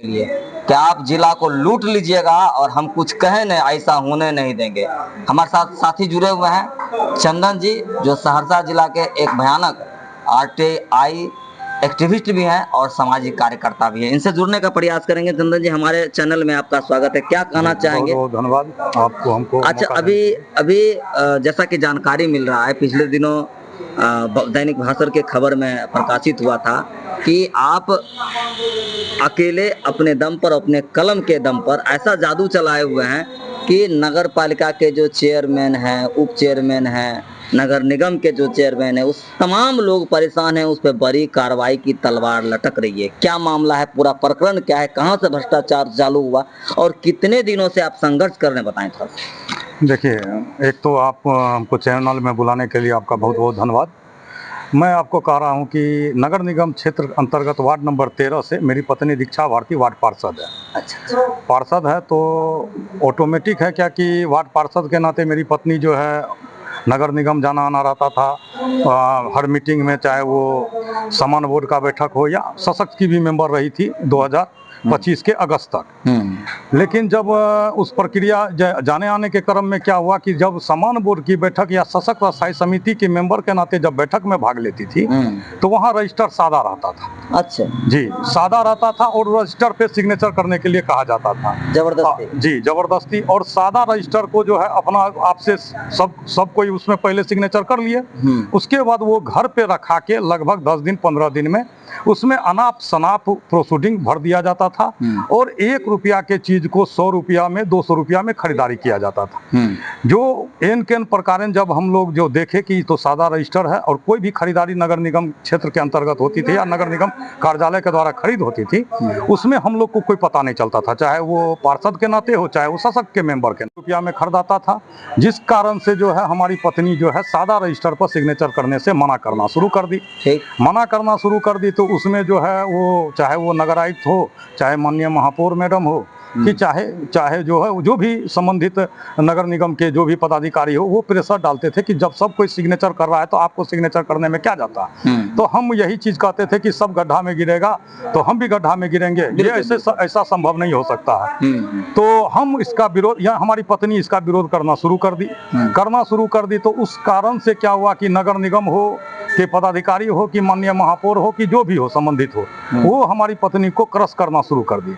लिए क्या आप जिला को लूट लीजिएगा और हम कुछ कहें नहीं, ऐसा होने नहीं देंगे। हमारे साथ साथी जुड़े हुए हैं चंदन जी, जो सहरसा जिला के एक भयानक आरटीआई एक्टिविस्ट भी हैं और सामाजिक कार्यकर्ता भी हैं। इनसे जुड़ने का प्रयास करेंगे। चंदन जी, हमारे चैनल में आपका स्वागत है। क्या कहना चाहेंगे? बहुत धन्यवाद आपको हमको। अच्छा, अभी जैसा कि जानकारी मिल रहा है, पिछले दिनों दैनिक भास्कर के खबर में प्रकाशित हुआ था कि आप अकेले अपने दम पर, अपने कलम के दम पर ऐसा जादू चलाए हुए हैं कि नगर पालिका के जो चेयरमैन हैं, उप चेयरमैन हैं, नगर निगम के जो चेयरमैन है, उस तमाम लोग परेशान हैं। उस पर बड़ी कार्रवाई की तलवार लटक रही है। क्या मामला है? पूरा प्रकरण क्या है? कहां से भ्रष्टाचार चालू हुआ और कितने दिनों से आप संघर्ष कर रहे हैं, बताएं थोड़ा। देखिए, एक तो आप हमको चैनल में बुलाने के लिए आपका बहुत बहुत धन्यवाद। मैं आपको कह रहा हूं कि नगर निगम क्षेत्र अंतर्गत वार्ड नंबर 13 से मेरी पत्नी दीक्षा भारती वार्ड पार्षद है। अच्छा, पार्षद है तो ऑटोमेटिक है क्या कि वार्ड पार्षद के नाते मेरी पत्नी जो है नगर निगम जाना आना रहता था। हर मीटिंग में, चाहे वो सामान बोर्ड का बैठक हो या सशक्त की भी मेंबर रही थी 2025 के अगस्त तक। लेकिन जब उस प्रक्रिया जाने आने के क्रम में क्या हुआ कि जब सामान बोर्ड की बैठक या सशक्त स्थायी समिति के मेंबर के नाते जब बैठक में भाग लेती थी तो वहाँ रजिस्टर सादा रहता था। अच्छा जी, सादा रहता था और रजिस्टर पे सिग्नेचर करने के लिए कहा जाता था। जबरदस्ती। जी, जबरदस्ती। और सादा रजिस्टर को जो है अपना आपसे सब कोई उसमें पहले सिग्नेचर कर लिए। उसके बाद वो घर पे रखा के लगभग 10 दिन 15 दिन में उसमें अनाप शनाप प्रोसीडिंग भर दिया जाता था और 1 रुपया के चीज को 100 रुपया में, 200 रुपया में खरीदारी किया जाता था। जो एन केन प्रकार जब हम लोग जो देखे कि तो सादा रजिस्टर है और कोई भी खरीदारी नगर निगम क्षेत्र के अंतर्गत होती थी या नगर निगम कार्यालय के द्वारा खरीद होती थी, उसमें हम लोग को कोई पता नहीं चलता था, चाहे वो पार्षद के नाते हो चाहे वो सशक्त के मेंबर के रुपया में खरीदाता था। जिस कारण से जो है हमारी पत्नी जो है सादा रजिस्टर पर सिग्नेचर करने से मना करना शुरू कर दी। मना करना शुरू कर दी तो उसमें जो है वो, चाहे वो नगर आयुक्त हो, चाहे माननीय महापौर मैडम हो, कि चाहे जो है जो भी संबंधित नगर निगम के जो भी पदाधिकारी हो, वो प्रेशर डालते थे कि जब सब कोई सिग्नेचर कर रहा है तो आपको सिग्नेचर करने में क्या जाता है। तो हम यही चीज कहते थे कि सब गड्ढा में गिरेगा तो हम भी गड्ढा में गिरेंगे, ये ऐसा संभव नहीं हो सकता है। तो हम इसका विरोध, या हमारी पत्नी इसका विरोध करना शुरू कर दी। तो उस कारण से क्या हुआ कि नगर निगम हो कि पदाधिकारी हो कि माननीय महापौर हो कि जो भी हो संबंधित हो, वो हमारी पत्नी को क्रश करना शुरू कर दी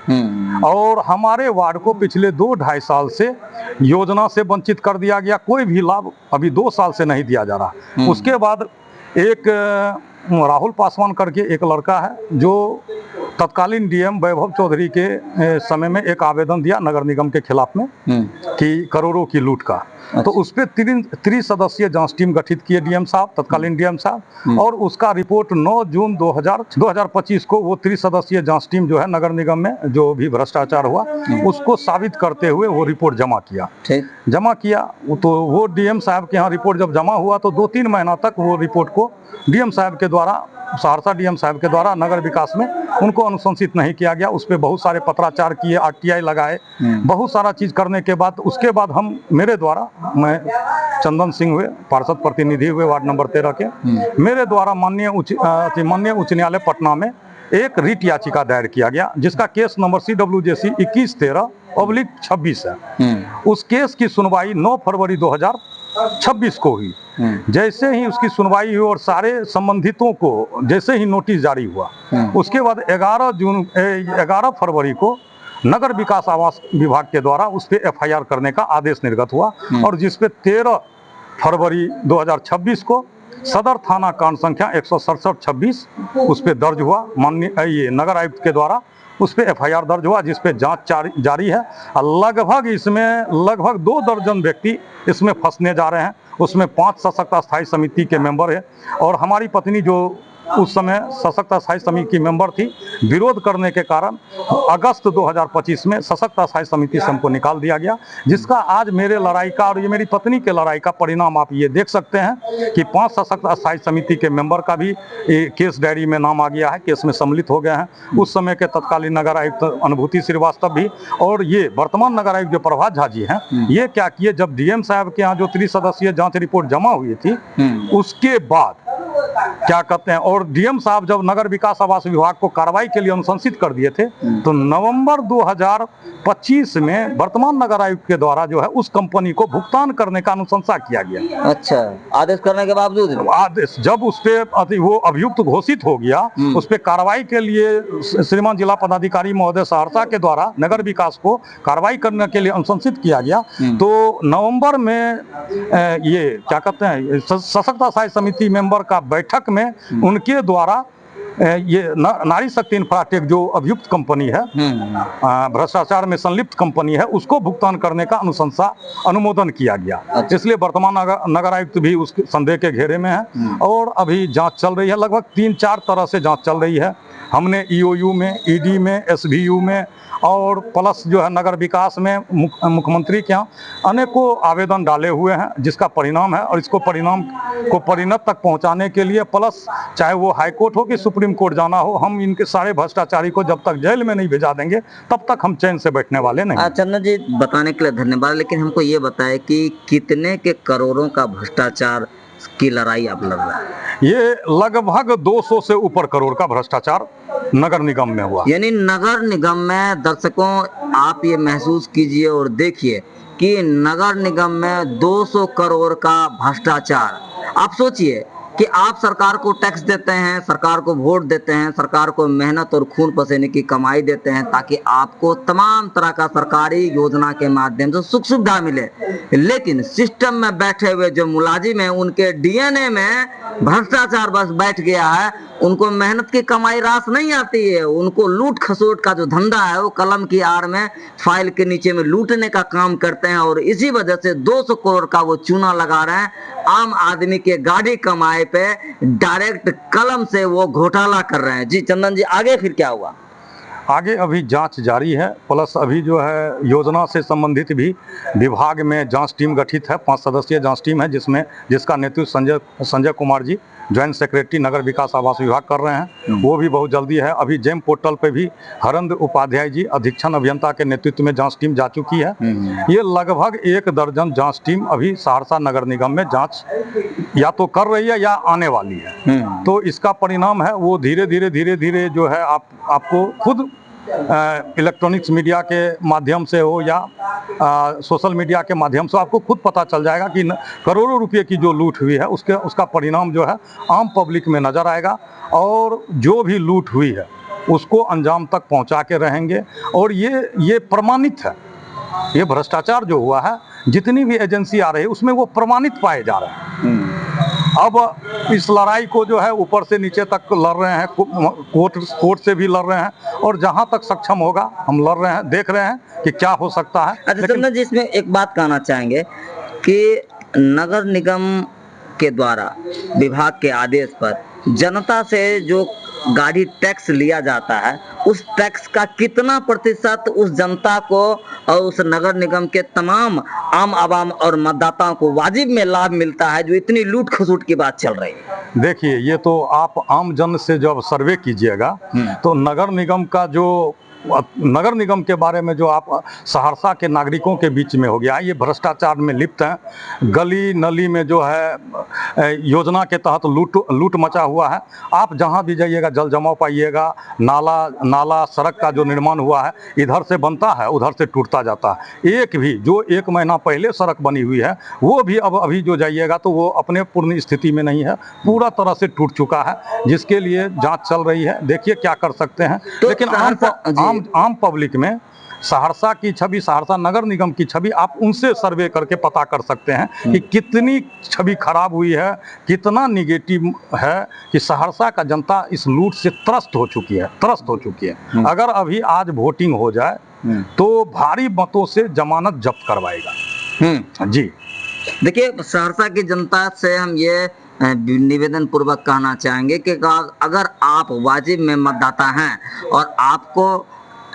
और हमारे वार्ड को पिछले 2-2.5 साल से योजना से वंचित कर दिया गया। कोई भी लाभ अभी 2 साल से नहीं दिया जा रहा। उसके बाद एक राहुल पासवान करके एक लड़का है जो तत्कालीन डीएम वैभव चौधरी के समय में एक आवेदन दिया नगर निगम के खिलाफ में कि करोड़ों की लूट का। तो उस पर 3 सदस्यीय जांच टीम गठित किए डीएम साहब, तत्कालीन डीएम साहब, और उसका रिपोर्ट 9 जून 2025 को वो 3 सदस्यीय जांच टीम जो है नगर निगम में जो भी भ्रष्टाचार हुआ उसको साबित करते हुए वो रिपोर्ट जमा किया। तो वो डीएम साहब के यहाँ रिपोर्ट जब जमा हुआ तो 2-3 महीना तक वो रिपोर्ट को डीएम साहब के द्वारा, सहरसा डीएम साहब के द्वारा नगर विकास में उनको अनुशंसित नहीं किया गया। उस पर बहुत सारे पत्राचार किए, आरटीआई लगाए, बहुत सारा चीज करने के बाद उसके बाद हम, मेरे द्वारा, मैं चंदन सिंह हुए, पार्षद प्रतिनिधि हुए वार्ड नंबर 13 के, मेरे द्वारा माननीय उच्च न्यायालय पटना में एक रिट याचिका दायर किया गया जिसका केस नंबर CWJC 2113/26 है। उस केस की सुनवाई 9 फरवरी 2026 को हुई। जैसे ही उसकी सुनवाई हुई और सारे संबंधितों को जैसे ही नोटिस जारी हुआ, उसके बाद 11 फरवरी को नगर विकास आवास विभाग के द्वारा उस पर FIR करने का आदेश निर्गत हुआ और जिसपे 13 फरवरी 2026 को सदर थाना कांड संख्या 167-26 उस पर दर्ज हुआ। माननीय नगर आयुक्त के द्वारा उस पर FIR दर्ज हुआ जिस पे जांच जारी है। लगभग 2 दर्जन व्यक्ति इसमें फंसने जा रहे हैं। उसमें 5 सशक्त स्थायी समिति के मेंबर हैं और हमारी पत्नी जो उस समय सशक्त स्थायी समिति की मेंबर थी, विरोध करने के कारण अगस्त 2025 में सशक्त स्थायी समिति से हमको निकाल दिया गया, जिसका आज मेरे लड़ाई का और ये मेरी पत्नी के लड़ाई का परिणाम आप ये देख सकते हैं कि 5 सशक्त स्थायी समिति के मेंबर का भी केस डायरी में नाम आ गया है, केस में सम्मिलित हो गए हैं। उस समय के तत्कालीन नगर आयुक्त अनुभूति श्रीवास्तव भी और ये वर्तमान नगर आयुक्त जो प्रभात झा जी हैं, ये क्या किए, जब डीएम साहब के यहाँ जो 3 सदस्यीय जांच रिपोर्ट जमा हुई थी उसके बाद क्या कहते हैं, और डीएम साहब जब नगर विकास आवास विभाग को कार्रवाई के लिए अनुशंसित कर दिए थे, तो नवंबर 2025 में वर्तमान नगर आयुक्त के द्वारा जो है उस कंपनी को भुगतान करने का अनुशंसा किया गया। अच्छा, आदेश करने के बावजूद भी? आदेश जब उस पे वो अभियुक्त घोषित हो गया, उस पे कार्रवाई के लिए श्रीमान जिला पदाधिकारी महोदय सहरसा के द्वारा नगर विकास को कार्रवाई करने के लिए अनुशंसित किया गया। तो नवंबर में ये क्या कहते हैं सशक्त सहायता समिति मेंबर का बैठक में उनके द्वारा ये नारी शक्ति इंफ्राटेक जो अभियुक्त कंपनी है, भ्रष्टाचार में संलिप्त कंपनी है, उसको भुगतान करने का अनुमोदन किया गया। इसलिए वर्तमान नगर आयुक्त भी उस संदेह के घेरे में है और अभी जांच चल रही है। लगभग 3-4 तरह से जांच चल रही है। हमने ईओयू में, ईडी में, एसबीयू में और प्लस जो है नगर विकास में मुख्यमंत्री के यहाँ अनेकों आवेदन डाले हुए हैं, जिसका परिणाम है, और इसको परिणाम को परिणत तक पहुंचाने के लिए प्लस चाहे वो हाई कोर्ट हो कि सुप्रीम कोर्ट जाना हो, हम इनके सारे भ्रष्टाचारी को जब तक जेल में नहीं भेजा देंगे तब तक हम चैन से बैठने वाले नहीं। चंदन जी, बताने के लिए धन्यवाद, लेकिन हमको ये बताएं कि कितने के करोड़ों का भ्रष्टाचार की लड़ाई आप लड़ रहे हैं? ये लगभग 200 से ऊपर करोड़ का भ्रष्टाचार नगर निगम में हुआ। यानी नगर निगम में, दर्शकों आप ये महसूस कीजिए और देखिए कि नगर निगम में 200 करोड़ का भ्रष्टाचार। आप सोचिए कि आप सरकार को टैक्स देते हैं, सरकार को वोट देते हैं, सरकार को मेहनत और खून पसीने की कमाई देते हैं ताकि आपको तमाम तरह का सरकारी योजना के माध्यम से सुख सुविधा मिले, लेकिन सिस्टम में बैठे हुए जो मुलाजिम हैं उनके डीएनए में भ्रष्टाचार बस बैठ गया है। उनको मेहनत की कमाई रास नहीं आती है, उनको लूट खसोट का जो धंधा है वो कलम की आड़ में फाइल के नीचे में लूटने का काम करते हैं, और इसी वजह से 200 करोड़ का वो चूना लगा रहे हैं। आम आदमी के गाड़ी कमाए पे डायरेक्ट कलम से वो घोटाला कर रहे हैं। जी चंदन जी, आगे फिर क्या हुआ? आगे अभी जांच जारी है, प्लस अभी जो है योजना से संबंधित भी विभाग में जांच टीम गठित है। 5 सदस्यीय जांच टीम है जिसका नेतृत्व संजय कुमार जी ज्वाइंट सेक्रेटरी नगर विकास आवास विभाग कर रहे हैं। वो भी बहुत जल्दी है। अभी जेम पोर्टल पे भी हरंद उपाध्याय जी अधीक्षण अभियंता के नेतृत्व में जांच टीम जा चुकी है। ये लगभग 1 दर्जन जांच टीम अभी सहरसा नगर निगम में जांच या तो कर रही है या आने वाली है। तो इसका परिणाम है वो धीरे धीरे जो है आपको खुद इलेक्ट्रॉनिक्स मीडिया के माध्यम से हो या सोशल मीडिया के माध्यम से आपको खुद पता चल जाएगा कि करोड़ों रुपए की जो लूट हुई है उसका परिणाम जो है आम पब्लिक में नजर आएगा, और जो भी लूट हुई है उसको अंजाम तक पहुंचा के रहेंगे। और ये प्रमाणित है, ये भ्रष्टाचार जो हुआ है जितनी भी एजेंसी आ रही है उसमें वो प्रमाणित पाए जा रहे हैं। अब इस लड़ाई को जो है ऊपर से नीचे तक लड़ रहे हैं, कोर्ट से भी लड़ रहे हैं, और जहां तक सक्षम होगा हम लड़ रहे हैं, देख रहे हैं कि क्या हो सकता है। अच्छा चंदन जी, इसमें एक बात कहना चाहेंगे कि नगर निगम के द्वारा विभाग के आदेश पर जनता से जो गाड़ी टैक्स लिया जाता है, उस टैक्स का कितना प्रतिशत उस जनता को और उस नगर निगम के तमाम आम आवाम और मतदाताओं को वाजिब में लाभ मिलता है, जो इतनी लूट खसूट की बात चल रही है? देखिए, ये तो आप आम जन से जब सर्वे कीजिएगा तो नगर निगम का जो नगर निगम के बारे में जो आप सहरसा के नागरिकों के बीच में हो गया, ये भ्रष्टाचार में लिप्त हैं। गली नली में जो है योजना के तहत लूट मचा हुआ है। आप जहां भी जाइएगा जल जमाव पाइएगा, नाला सड़क का जो निर्माण हुआ है इधर से बनता है उधर से टूटता जाता है। एक भी जो 1 महीना पहले सड़क बनी हुई है वो भी अब अभी जो जाइएगा तो वो अपने पूर्ण स्थिति में नहीं है, पूरा तरह से टूट चुका है, जिसके लिए जाँच चल रही है। देखिए क्या कर सकते हैं। तो लेकिन आम पब्लिक में सहरसा की छवि, सहरसा नगर निगम की छवि आप उनसे सर्वे करके पता कर सकते हैं कि कितनी छवि खराब हुई है, कितना निगेटिव है, कि सहरसा का जनता इस लूट से त्रस्त हो चुकी है। अगर अभी आज वोटिंग हो जाए तो भारी मतों से जमानत जब्त करवाएगा। जी देखिए, सहरसा की जनता से हम ये निवेदन पूर्वक कहना चाहेंगे कि अगर आप वाजिब में मतदाता हैं और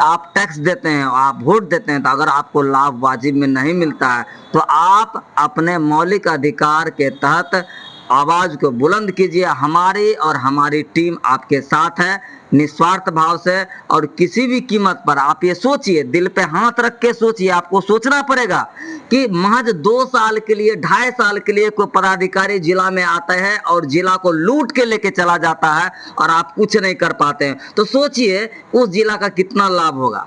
आप टैक्स देते हैं, आप वोट देते हैं, तो अगर आपको लाभ वाजिब में नहीं मिलता है तो आप अपने मौलिक अधिकार के तहत आवाज को बुलंद कीजिए। हमारी और हमारी टीम आपके साथ है, निस्वार्थ भाव से। और किसी भी कीमत पर आप ये सोचिए, दिल पे हाथ रख के सोचिए, आपको सोचना पड़ेगा कि महज 2 साल के लिए, 2.5 साल के लिए कोई पदाधिकारी जिला में आता है और जिला को लूट के लेके चला जाता है और आप कुछ नहीं कर पाते हैं, तो सोचिए उस जिला का कितना लाभ होगा।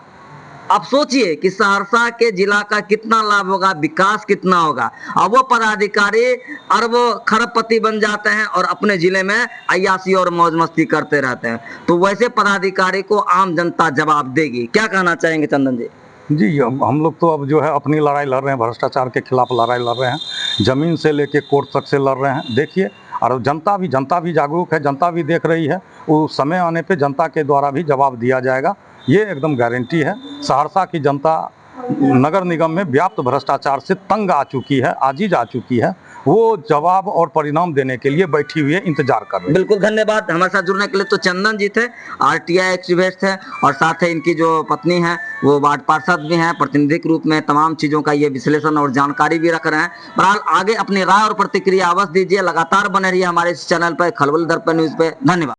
आप सोचिए कि सहरसा के जिला का कितना लाभ होगा, विकास कितना होगा। अब वो पदाधिकारी अरबों खरबपति बन जाते हैं और अपने जिले में अय्याशी और मौज मस्ती करते रहते हैं, तो वैसे पदाधिकारी को आम जनता जवाब देगी। क्या कहना चाहेंगे चंदन जी? जी, हम लोग तो अब जो है अपनी लड़ाई लड़ रहे हैं, भ्रष्टाचार के खिलाफ लड़ाई लड़ रहे हैं, ज़मीन से लेके कोर्ट तक से लड़ रहे हैं। देखिए, और जनता भी जागरूक है, जनता भी देख रही है। वो समय आने पे जनता के द्वारा भी जवाब दिया जाएगा, ये एकदम गारंटी है। सहरसा की जनता नगर निगम में व्याप्त भ्रष्टाचार से तंग आ चुकी है, आजीज आ चुकी है। वो जवाब और परिणाम देने के लिए बैठी हुई है, इंतजार कर रही है। बिल्कुल, धन्यवाद हमारे साथ जुड़ने के लिए। तो चंदन जी थे, आरटीआई एक्टिविस्ट थे, और साथ ही इनकी जो पत्नी है वो वार्ड पार्षद भी हैं, प्रतिनिधिक रूप में तमाम चीज़ों का ये विश्लेषण और जानकारी भी रख रहे हैं। बहरहाल आगे अपनी राय और प्रतिक्रिया अवश्य दीजिए। लगातार बने रहिए हमारे इस चैनल पर, खलबल दर्पण न्यूज़ पे। धन्यवाद।